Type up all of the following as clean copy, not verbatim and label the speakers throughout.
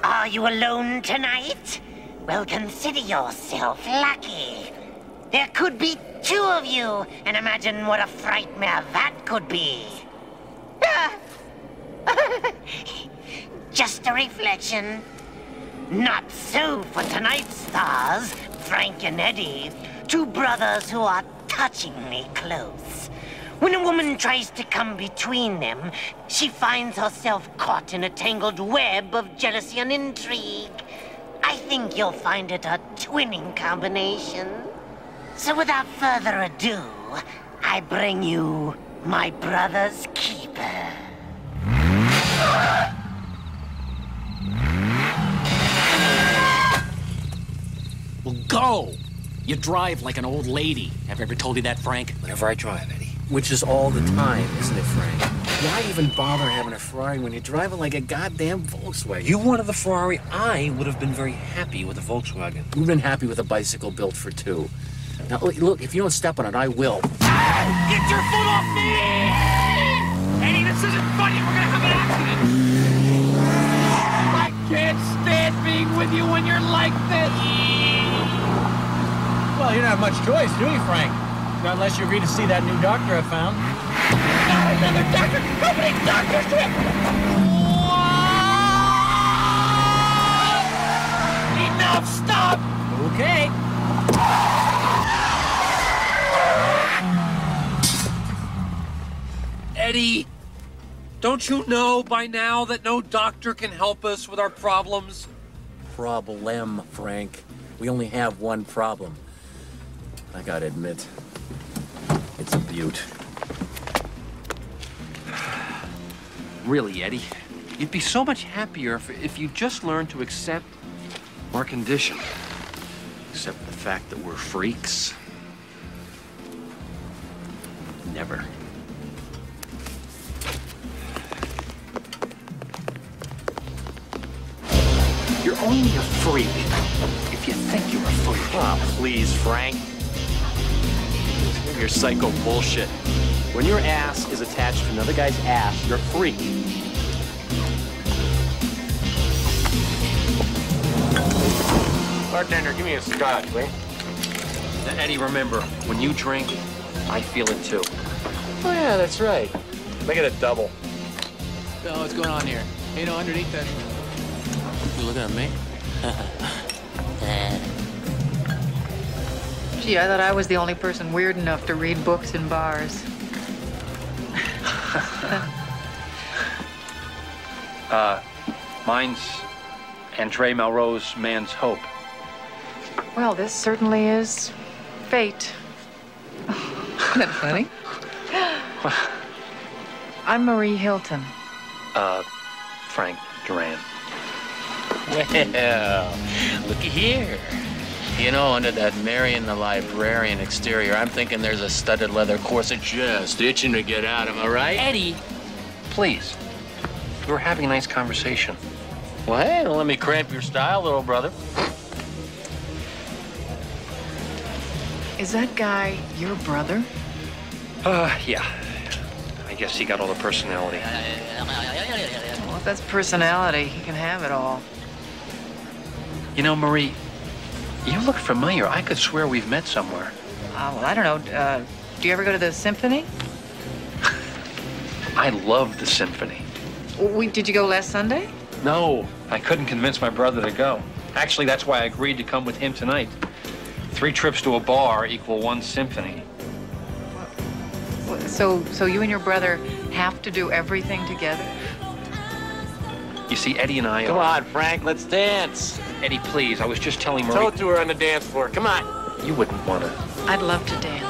Speaker 1: Are you alone tonight? Well, consider yourself lucky. There could be two of you, and imagine what a frightmare that could be. Just a reflection. Not so for tonight's stars, Frank and Eddie, two brothers who are touchingly close. When a woman tries to come between them, she finds herself caught in a tangled web of jealousy and intrigue. I think you'll find it a twinning combination. So without further ado, I bring you my brother's keeper.
Speaker 2: Well, go! You drive like an old lady. Have I ever told you that, Frank?
Speaker 3: Whenever I drive, Eddie.
Speaker 4: Which is all the time, isn't it, Frank? Why even bother having a Ferrari when you're driving like a goddamn Volkswagen?
Speaker 3: You wanted the Ferrari, I would have been very happy with a Volkswagen.
Speaker 4: We've been happy with a bicycle built for two. Now, look, if you don't step on it, I will.
Speaker 2: Get your foot off me! Eddie, this isn't funny. We're gonna have an accident. I can't stand being with you when you're like this.
Speaker 5: Well, you don't have much choice, do you, Frank? Not unless you agree to see that new doctor I found.
Speaker 2: Not another doctor! Nobody doctors trip! Enough! Stop!
Speaker 5: Okay.
Speaker 3: Eddie, don't you know by now that no doctor can help us with our problems?
Speaker 4: Problem, Frank. We only have one problem. I gotta admit, it's a beaut.
Speaker 3: Really, Eddie, you'd be so much happier if you just learned to accept our condition. Accept the fact that we're freaks. Never.
Speaker 2: You're only a freak if you think you're a freak.
Speaker 4: Oh, please, Frank. Your psycho bullshit. When your ass is attached to another guy's ass, you're a freak.
Speaker 5: Bartender, give me a scotch, please.
Speaker 3: Now, Eddie, remember, when you drink, I feel it too.
Speaker 4: Oh, yeah, that's right. Make it a double.
Speaker 5: So, what's going on here? You know, underneath that...
Speaker 4: You looking at me?
Speaker 6: Gee, I thought I was the only person weird enough to read books in bars.
Speaker 3: Mine's Andre Malraux's Man's Hope.
Speaker 6: Well, this certainly is fate. Isn't that funny? I'm Marie Hilton.
Speaker 3: Frank Duran.
Speaker 4: Well, looky here. You know, under that Marion the Librarian exterior, I'm thinking there's a studded leather corset just itching to get out. Am I right?
Speaker 3: Eddie, please. We're having a nice conversation.
Speaker 4: Well, hey, don't let me cramp your style, little brother.
Speaker 6: Is that guy your brother?
Speaker 3: Yeah. I guess he got all the personality.
Speaker 6: Well, if that's personality, he can have it all.
Speaker 3: You know, Marie, you look familiar. I could swear we've met somewhere.
Speaker 6: Well, I don't know. Do you ever go to the symphony?
Speaker 3: I love the symphony.
Speaker 6: Did you go last Sunday?
Speaker 3: No, I couldn't convince my brother to go. Actually, that's why I agreed to come with him tonight. 3 trips to a bar equal 1 symphony.
Speaker 6: So you and your brother have to do everything together?
Speaker 3: You see, Eddie and I
Speaker 4: Come on, Frank, let's dance.
Speaker 3: Eddie, please, I was just telling Marie...
Speaker 4: Toe to her on the dance floor, come on.
Speaker 3: You wouldn't want to.
Speaker 6: I'd love to dance.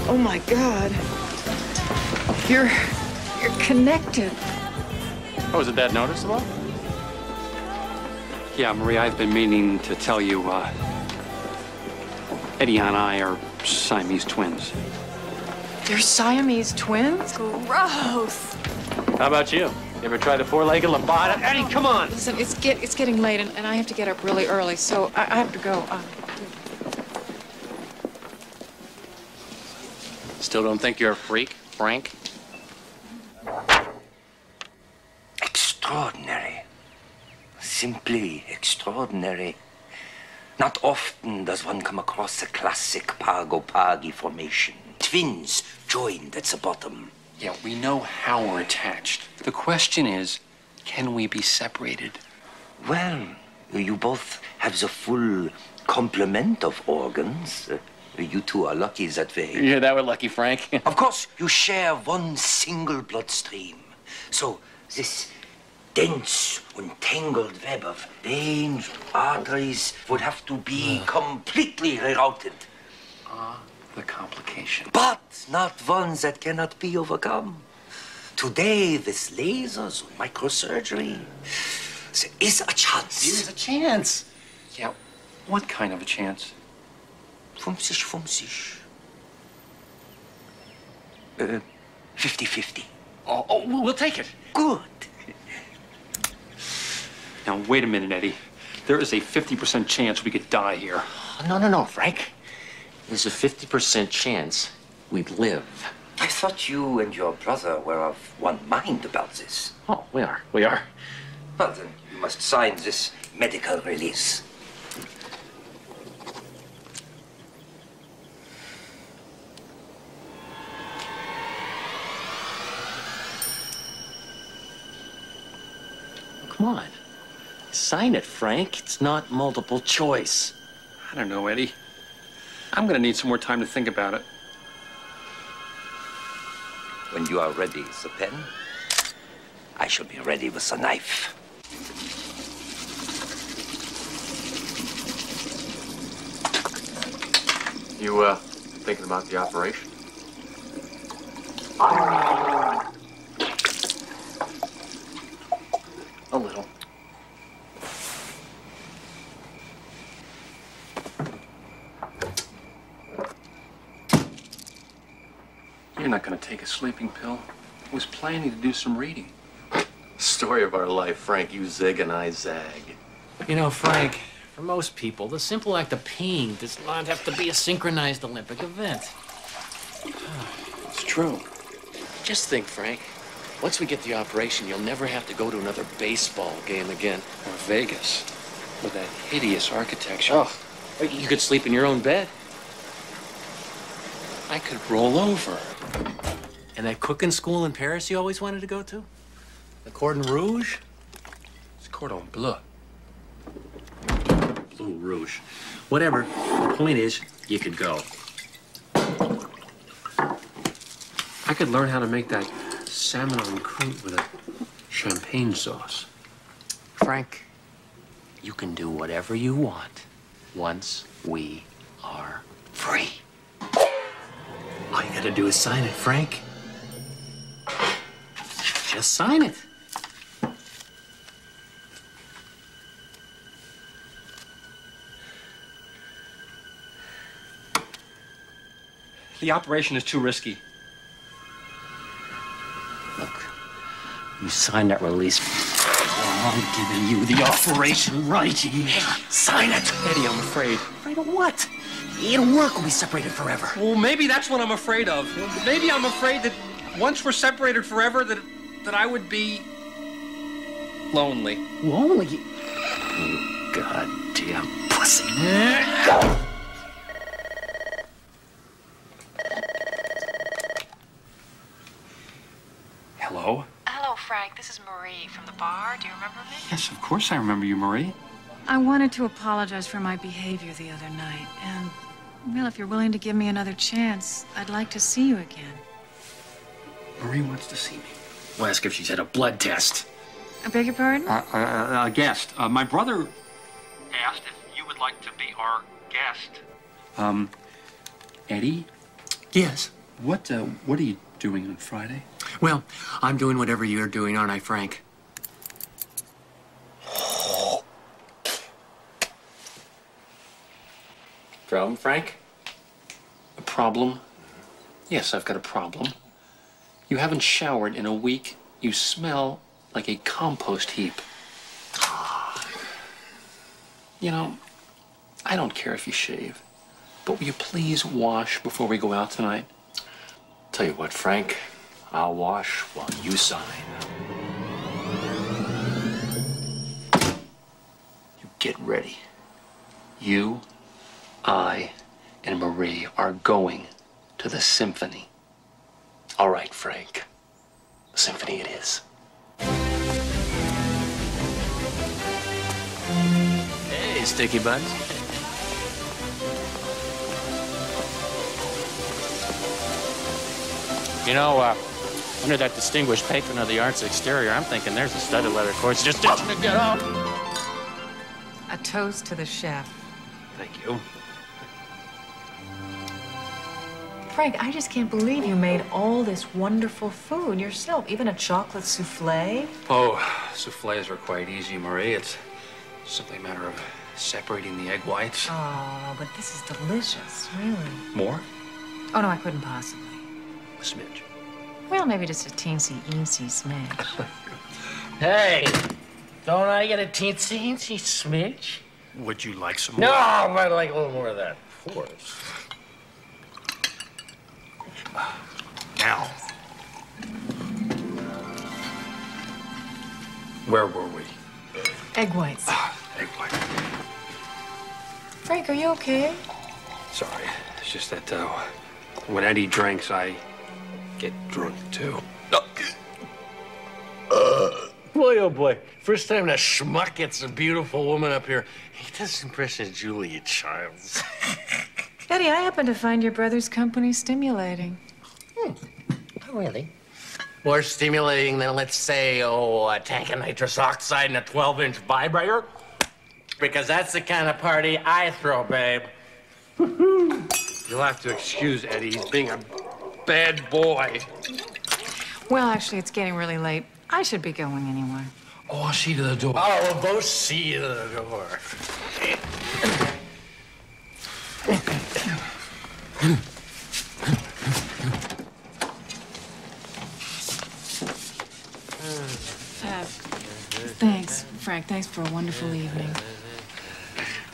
Speaker 6: Oh my God. You're connected.
Speaker 4: Oh, is it that noticeable?
Speaker 7: Yeah, Marie, I've been meaning to tell you, Eddie and I are Siamese twins.
Speaker 6: They're Siamese twins?
Speaker 8: Gross.
Speaker 3: How about you? You ever tried a four-legged lambada? Eddie, come on!
Speaker 6: Listen, it's getting late, and I have to get up really early, so I have to go.
Speaker 4: Still don't think you're a freak, Frank?
Speaker 9: Extraordinary. Simply extraordinary. Not often does one come across a classic Pago-Pagi formation. Twins joined at the bottom.
Speaker 7: Yeah, we know how we're attached. The question is, can we be separated?
Speaker 9: Well, you both have the full complement of organs. You two are lucky that way.
Speaker 4: You hear that? We're lucky, Frank.
Speaker 9: Of course, you share one single bloodstream. So this dense and tangled web of veins, arteries would have to be completely rerouted.
Speaker 7: The complication.
Speaker 9: But not one that cannot be overcome. Today, with lasers and microsurgery, there is a chance.
Speaker 7: There's a chance. Yeah, what kind of a chance?
Speaker 9: 50-50. 50-50.
Speaker 7: Oh, we'll take it.
Speaker 9: Good.
Speaker 7: Now, wait a minute, Eddie. There is a 50% chance we could die here.
Speaker 4: No, Frank. There's a 50% chance we'd live.
Speaker 9: I thought you and your brother were of one mind about this.
Speaker 4: Oh, we are.
Speaker 9: Well, then you must sign this medical release.
Speaker 4: Come on. Sign it, Frank. It's not multiple choice.
Speaker 7: I don't know, Eddie. I'm gonna need some more time to think about it.
Speaker 9: When you are ready with the pen, I shall be ready with the knife.
Speaker 3: You, thinking about the operation?
Speaker 4: A little.
Speaker 7: You're not gonna take a sleeping pill. I was planning to do some reading.
Speaker 3: Story of our life, Frank. You zig and I zag.
Speaker 5: You know, Frank, for most people, the simple act of peeing does not have to be a synchronized Olympic event.
Speaker 7: It's true.
Speaker 4: Just think, Frank. Once we get the operation, you'll never have to go to another baseball game again.
Speaker 7: Or Vegas, with that hideous architecture.
Speaker 4: Oh, you could sleep in your own bed.
Speaker 7: I could roll over.
Speaker 5: And that cooking school in Paris you always wanted to go to? The Cordon Rouge?
Speaker 7: It's cordon bleu.
Speaker 5: Blue Rouge. Whatever. The point is, you could go.
Speaker 7: I could learn how to make that salmon en croûte with a champagne sauce.
Speaker 4: Frank, you can do whatever you want once we are free.
Speaker 5: All you gotta do is sign it, Frank. Just sign it.
Speaker 7: The operation is too risky.
Speaker 5: Look, you signed that release. I'm giving you the operation right here. Sign it.
Speaker 7: Eddie, I'm afraid.
Speaker 5: Afraid of what? It'll work when we separated forever.
Speaker 7: Well, maybe that's what I'm afraid of. Maybe I'm afraid that once we're separated forever, that I would be lonely.
Speaker 5: Lonely? You goddamn pussy.
Speaker 7: Hello?
Speaker 6: Hello, Frank. This is Marie from the bar. Do you remember me?
Speaker 7: Yes, of course I remember you, Marie.
Speaker 8: I wanted to apologize for my behavior the other night, and, well, if you're willing to give me another chance, I'd like to see you again.
Speaker 7: Marie wants to see me.
Speaker 5: We'll ask if she's had a blood test.
Speaker 8: I beg your pardon?
Speaker 7: A guest. My brother asked if you would like to be our guest. Eddie?
Speaker 5: Yes.
Speaker 7: What are you doing on Friday?
Speaker 5: Well, I'm doing whatever you're doing, aren't I, Frank?
Speaker 3: Problem, Frank? A problem? Yes, I've got a problem. You haven't showered in a week. You smell like a compost heap. You know, I don't care if you shave, but will you please wash before we go out tonight?
Speaker 5: Tell you what, Frank, I'll wash while you sign. You get ready. You, I, and Marie are going to the symphony. All right, Frank. The symphony it is.
Speaker 4: Hey, Sticky Buns. You know, under that distinguished patron of the arts exterior, I'm thinking there's a studded leather corset just itching to get off.
Speaker 6: A toast to the chef.
Speaker 3: Thank you.
Speaker 6: Frank, I just can't believe you made all this wonderful food yourself. Even a chocolate souffle.
Speaker 3: Oh, souffles are quite easy, Marie. It's simply a matter of separating the egg whites.
Speaker 6: Oh, but this is delicious, really.
Speaker 3: More?
Speaker 6: Oh, no, I couldn't possibly.
Speaker 3: A smidge.
Speaker 6: Well, maybe just a teensy-eensy smidge.
Speaker 4: Hey, don't I get a teensy smidge?
Speaker 3: Would you like some more?
Speaker 4: No, I'd like a little more of that, of course.
Speaker 3: Now, where were we?
Speaker 6: Egg whites.
Speaker 3: Egg white.
Speaker 6: Frank, are you okay?
Speaker 3: Sorry, it's just that when Eddie drinks, I get drunk too.
Speaker 4: Boy, oh boy. First time that schmuck gets a beautiful woman up here. He does the impression of Julia Childs.
Speaker 6: Eddie, I happen to find your brother's company stimulating.
Speaker 4: Oh, really? More stimulating than, let's say, a tank of nitrous oxide and a 12-inch vibrator? Because that's the kind of party I throw, babe.
Speaker 3: You'll have to excuse Eddie. He's being a bad boy.
Speaker 6: Well, actually, it's getting really late. I should be going anyway.
Speaker 3: Oh, I'll see you to the door.
Speaker 4: Oh, we'll both see you to the door.
Speaker 8: Thanks, Frank. Thanks for a wonderful evening.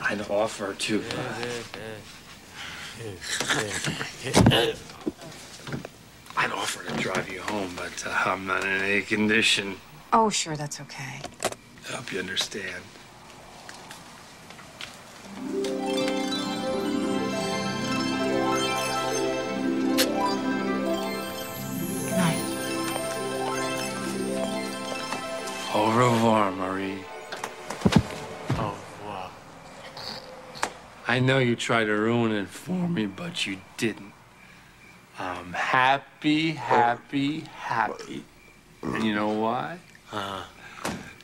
Speaker 3: I'd offer to... I'd offer to drive you home, but I'm not in any condition.
Speaker 8: Oh, sure, that's okay.
Speaker 3: I hope you understand.
Speaker 8: Good night.
Speaker 3: Au revoir, Marie.
Speaker 4: Au revoir.
Speaker 3: I know you tried to ruin it for me, but you didn't. I'm happy, happy, happy. And you know why?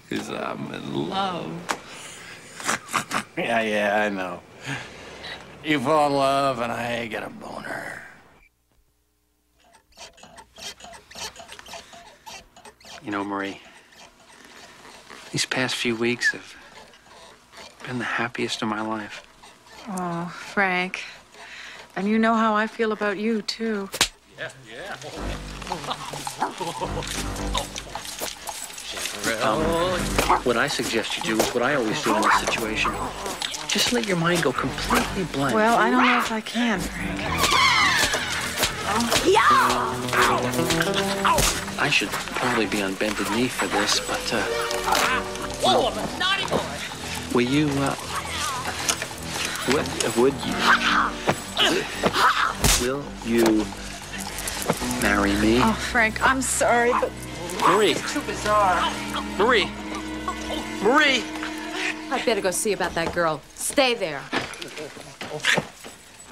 Speaker 3: Because I'm in love.
Speaker 4: Yeah, I know. You fall in love and I get a boner.
Speaker 3: You know, Marie, these past few weeks have been the happiest of my life.
Speaker 8: Oh, Frank. And you know how I feel about you, too.
Speaker 4: Yeah.
Speaker 3: What I suggest you do is what I always do in this situation. Just let your mind go completely blank.
Speaker 8: Well, I don't know if I can, Frank.
Speaker 3: I should probably be on bended knee for this, but,
Speaker 4: Whoa, I'm a naughty boy.
Speaker 3: will you, will you marry me?
Speaker 8: Oh, Frank, I'm sorry, but
Speaker 3: Marie.
Speaker 8: it's too bizarre.
Speaker 3: Marie. Marie.
Speaker 10: I'd better go see about that girl. Stay there.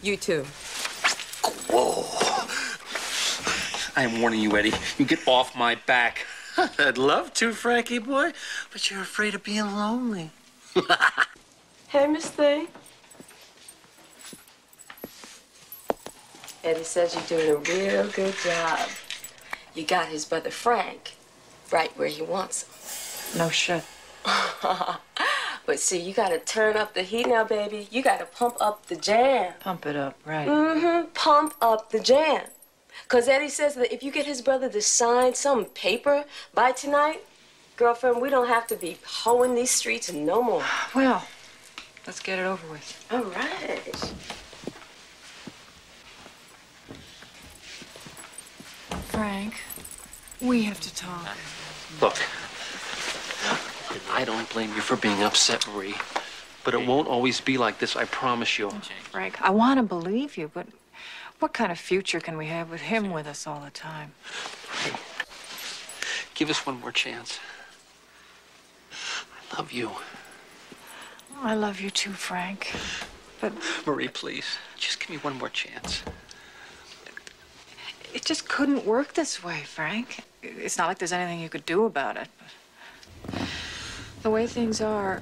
Speaker 10: You too.
Speaker 3: Whoa. I am warning you, Eddie. You get off my back.
Speaker 4: I'd love to, Frankie boy, but you're afraid of being lonely.
Speaker 10: Hey, Miss Thing. Eddie says you're doing a real good job. You got his brother Frank right where he wants him.
Speaker 8: No shit.
Speaker 10: But see, you gotta turn up the heat now, baby. You gotta pump up the jam.
Speaker 6: Pump it up, right.
Speaker 10: Mm-hmm. Pump up the jam. Because Eddie says that if you get his brother to sign some paper by tonight, girlfriend, we don't have to be hoeing these streets no more.
Speaker 6: Well, let's get it over with.
Speaker 10: All right.
Speaker 8: Frank, we have to talk.
Speaker 5: Look, I don't blame you for being upset, Marie. But it won't always be like this, I promise you.
Speaker 6: Frank, I want to believe you, but what kind of future can we have with him with us all the time?
Speaker 5: Give us one more chance. I love you.
Speaker 6: I love you too, Frank. But
Speaker 5: Marie, please, just give me one more chance.
Speaker 6: it just couldn't work this way, Frank. It's not like there's anything you could do about it. But the way things are,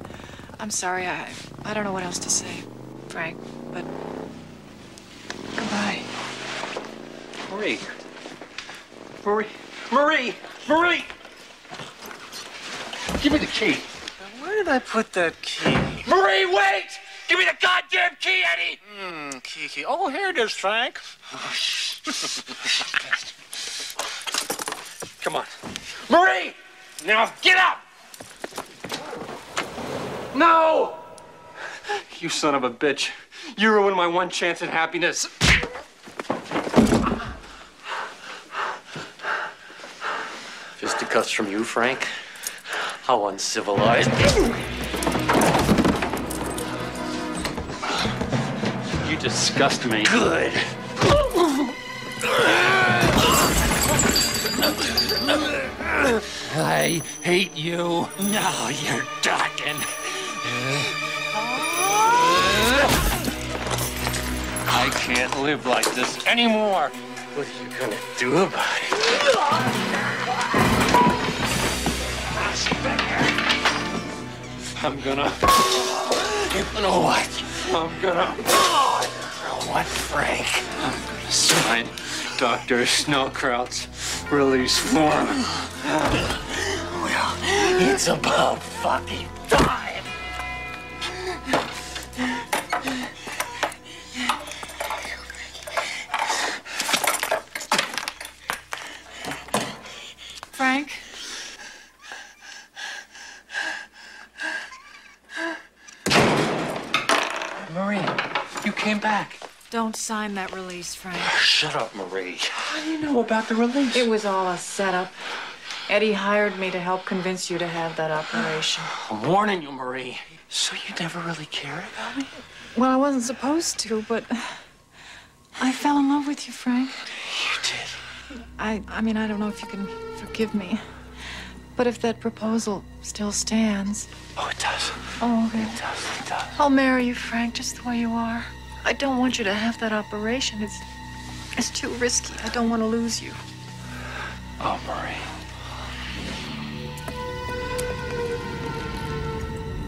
Speaker 6: I'm sorry, I don't know what else to say, Frank, but goodbye.
Speaker 5: Marie. Marie. Marie. Marie. Give me the key.
Speaker 7: Where did I put that key?
Speaker 5: Marie, wait! Give me the goddamn key, Eddie!
Speaker 7: Key. Oh, here it is, Frank.
Speaker 5: Come on. Marie! Now get up! No! You son of a bitch. You ruined my one chance at happiness. Fisticuffs from you, Frank? How uncivilized. You disgust me. Good. I hate you. Now you're talking. I can't live like this anymore. What are you gonna do about it? I'm gonna what? I'm gonna what, Frank? I'm gonna sign Dr. Snowkraut's release form. Well, it's about fucking time.
Speaker 8: Frank?
Speaker 5: Marie, you came back.
Speaker 8: Don't sign that release, Frank.
Speaker 5: Shut up, Marie. How do you know about the release?
Speaker 6: It was all a setup. Eddie hired me to help convince you to have that operation.
Speaker 5: I'm warning you, Marie. So you never really cared about me?
Speaker 6: Well, I wasn't supposed to, but I fell in love with you, Frank.
Speaker 5: You did.
Speaker 6: I mean, I don't know if you can forgive me, but if that proposal still stands.
Speaker 5: Oh, it does.
Speaker 6: Oh, okay.
Speaker 5: It does. It does.
Speaker 6: I'll marry you, Frank, just the way you are. I don't want you to have that operation. It's too risky. I don't want to lose you.
Speaker 5: Oh, Marie.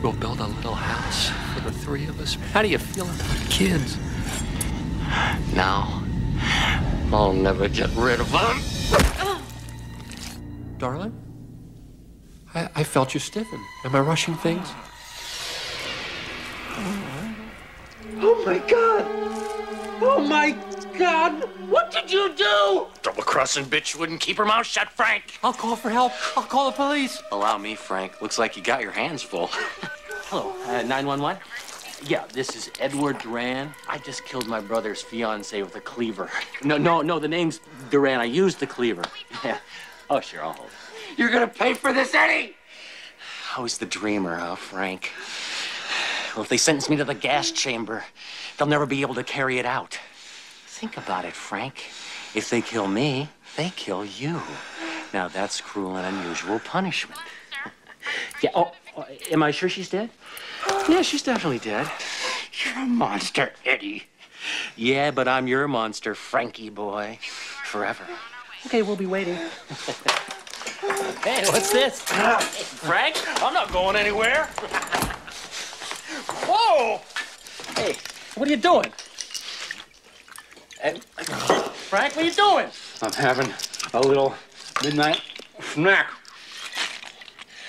Speaker 5: We'll build a little house for the three of us. How do you feel about kids? Now, I'll never get rid of them. Darling? I felt you stiffen. Am I rushing things? Oh, my God! Oh, my God! What did you do? Double-crossing bitch wouldn't keep her mouth shut, Frank. I'll call for help. I'll call the police.
Speaker 4: Allow me, Frank. Looks like you got your hands full. Hello, 911? Yeah, this is Edward Duran. I just killed my brother's fiancée with a cleaver. No, the name's Duran. I used the cleaver. Yeah. Oh, sure, I'll hold it.
Speaker 5: You're gonna pay for this, Eddie!
Speaker 4: I was the dreamer, huh, Frank? Well, if they sentence me to the gas chamber, they'll never be able to carry it out. Think about it, Frank. If they kill me, they kill you. Now, that's cruel and unusual punishment. Yeah, am I sure she's dead? Yeah, she's definitely dead.
Speaker 5: You're a monster, Eddie.
Speaker 4: Yeah, but I'm your monster, Frankie boy. Forever. Okay, we'll be waiting. Hey, what's this? Frank? I'm not going anywhere. Whoa! Hey, what are you doing? Hey, Frank, what are you doing?
Speaker 5: I'm having a little midnight snack.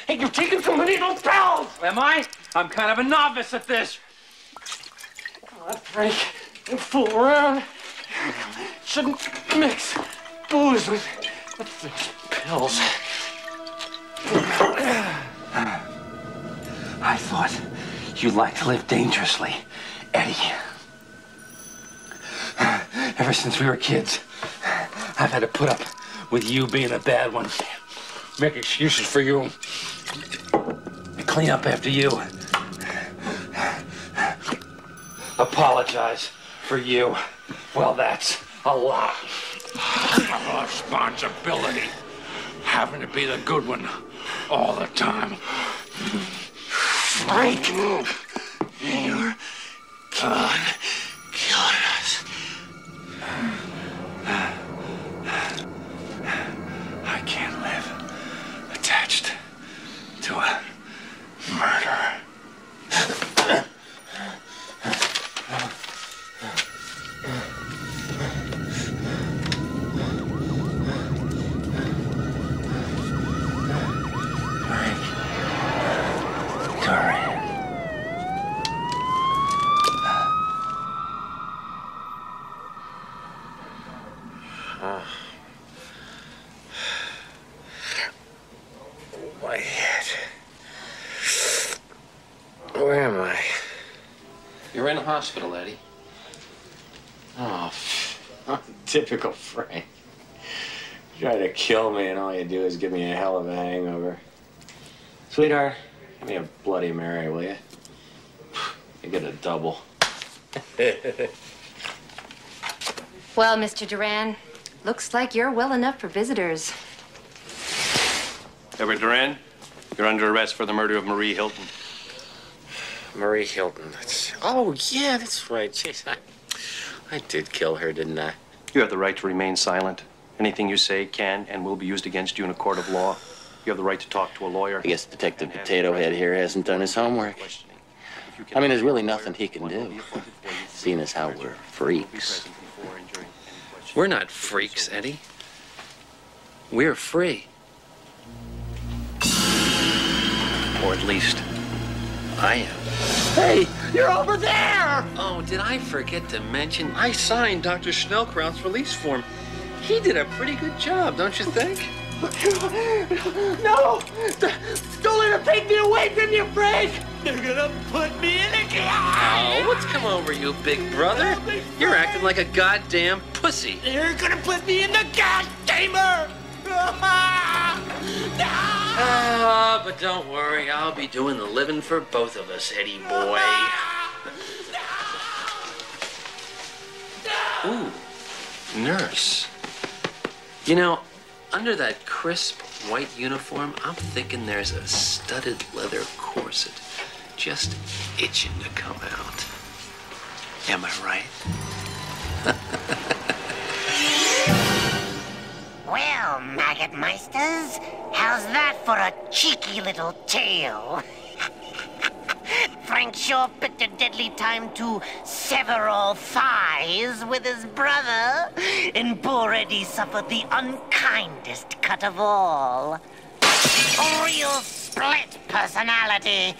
Speaker 4: Hey, you're taking too many of those pills!
Speaker 5: Am I?
Speaker 7: I'm kind of a novice at this. Come on, Frank. Don't fool around. Shouldn't mix booze with those pills.
Speaker 5: I thought you'd like to live dangerously, Eddie. Ever since we were kids, I've had to put up with you being a bad one. Make excuses for you. Clean up after you. Apologize for you. Well, that's a lot.
Speaker 2: Responsibility. Having to be the good one all the time.
Speaker 5: Frank, you're killing us. I can't live attached to a murderer.
Speaker 4: My head. Where am I?
Speaker 5: You're in a hospital, Eddie.
Speaker 4: Oh, typical Frank. You try to kill me and all you do is give me a hell of a hangover. Sweetheart, give me a Bloody Mary, will you? You get a double.
Speaker 11: Well, Mr. Duran, looks like you're well enough for visitors.
Speaker 12: Edward Duran, you're under arrest for the murder of Marie Hilton.
Speaker 4: Marie Hilton. Oh, yeah, that's right. Jeez, I did kill her, didn't I?
Speaker 12: You have the right to remain silent. Anything you say can and will be used against you in a court of law. You have the right to talk to a lawyer.
Speaker 4: I guess Detective Potato Head here hasn't done his homework. I mean, there's really nothing he can do, seeing as how we're freaks.
Speaker 5: We're not freaks, Eddie. We're free. Or at least, I am.
Speaker 4: Hey, you're over there!
Speaker 5: Oh, did I forget to mention? I signed Dr. Schnellkraut's release form. He did a pretty good job, don't you think?
Speaker 9: No! Don't let him take me away from you, Frank! They're gonna put me in a
Speaker 5: Oh, what's come over you, big brother? You're acting like a goddamn pussy.
Speaker 9: They're gonna put me in the gas chamber!
Speaker 5: But don't worry, I'll be doing the living for both of us, Eddie boy. Ooh, nurse. You know, under that crisp white uniform, I'm thinking there's a studded leather corset just itching to come out. Am I right?
Speaker 1: Well, maggot meisters, how's that for a cheeky little tale? Frank sure picked a deadly time to sever all thighs with his brother, and poor Eddie suffered the unkindest cut of all. A real split personality.